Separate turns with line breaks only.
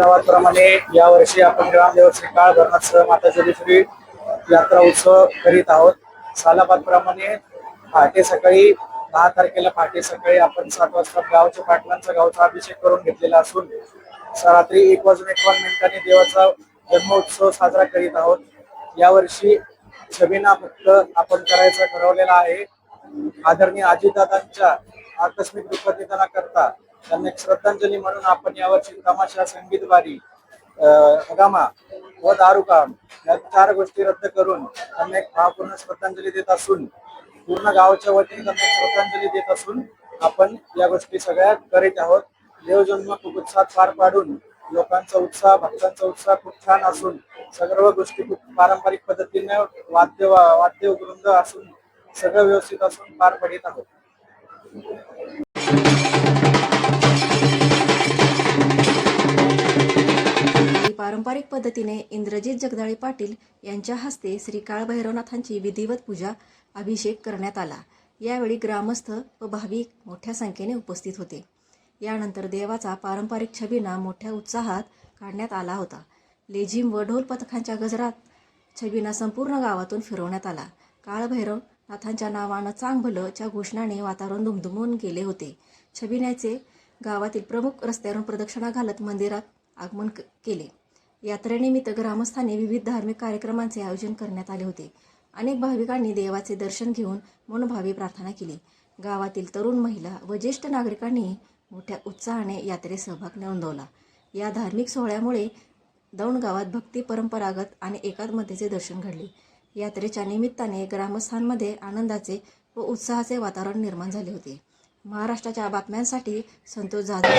प्रमाणे यावर्षी आपण ग्रामदेव श्री काळ भैरवनाथ माता जोगेश्वरी यात्रा उत्सव करीत आहोत. सालाबादप्रमाणे पहाटे सकाळी 10 तारखेला पहाटे सकाळी आपण 7 वाजता गावच्या पाटलांचा गावचा अभिषेक करून घेतलेला असून रात्री 1:51 देवाचा जन्मोत्सव साजरा करीत आहोत. यावर्षी छबिना फक्त आपण करायचा ठरवलेला आहे. आदरणीय अजितदादांच्या आकस्मिक दुःखनिधना करता त्यांना एक श्रद्धांजली म्हणून आपण यावर्षी तमाशा, संगीत बारी, हंगामा व दारूकाम या 4 गोष्टी रद्द करून त्यांना एक भावपूर्ण श्रद्धांजली देत असून पूर्ण गावाच्या वतीने त्यांना श्रद्धांजली देत असून आपण या गोष्टी सगळ्या करीत आहोत. देवजन्म खूप उत्साहात पार पाडून लोकांचा उत्साह, भक्तांचा उत्साह खूप छान असून सर्व गोष्टी खूप पारंपरिक पद्धतीने वाद्य वृंद असून सगळं व्यवस्थित असून पार पडित आहोत.
पारंपरिक पद्धतीने इंद्रजित जगदाळे पाटील यांच्या हस्ते श्री काळ भैरवनाथांची विधिवत पूजा, अभिषेक करण्यात आला. यावेळी ग्रामस्थ व भाविक मोठ्या संख्येने उपस्थित होते. यानंतर देवाचा पारंपरिक छबिना मोठ्या उत्साहात काढण्यात आला होता. लेझिम व ढोल पथकांच्या गजरात छबिना संपूर्ण गावातून फिरवण्यात आला. काळ भैरवनाथांच्या नावानं चांग भलं च्या घोषणाने वातावरण दुमदुमून गेले होते. छबिन्याचे गावातील प्रमुख रस्त्यावरून प्रदक्षिणा घालत मंदिरात आगमन केले. यात्रेनिमित्त ग्रामस्थांनी विविध धार्मिक कार्यक्रमांचे आयोजन करण्यात आले होते. अनेक भाविकांनी देवाचे दर्शन घेऊन मनोभावे प्रार्थना केली. गावातील तरुण, महिला व ज्येष्ठ नागरिकांनी मोठ्या उत्साहाने यात्रेत सहभाग नोंदवला. या धार्मिक सोहळ्यामुळे दौंड गावात भक्ती, परंपरागत आणि एकात्मतेचे दर्शन घडले. यात्रेच्या निमित्ताने ग्रामस्थांमध्ये आनंदाचे व उत्साहाचे वातावरण निर्माण झाले होते. महाराष्ट्राच्या बातम्यांसाठी संतोष जाधव.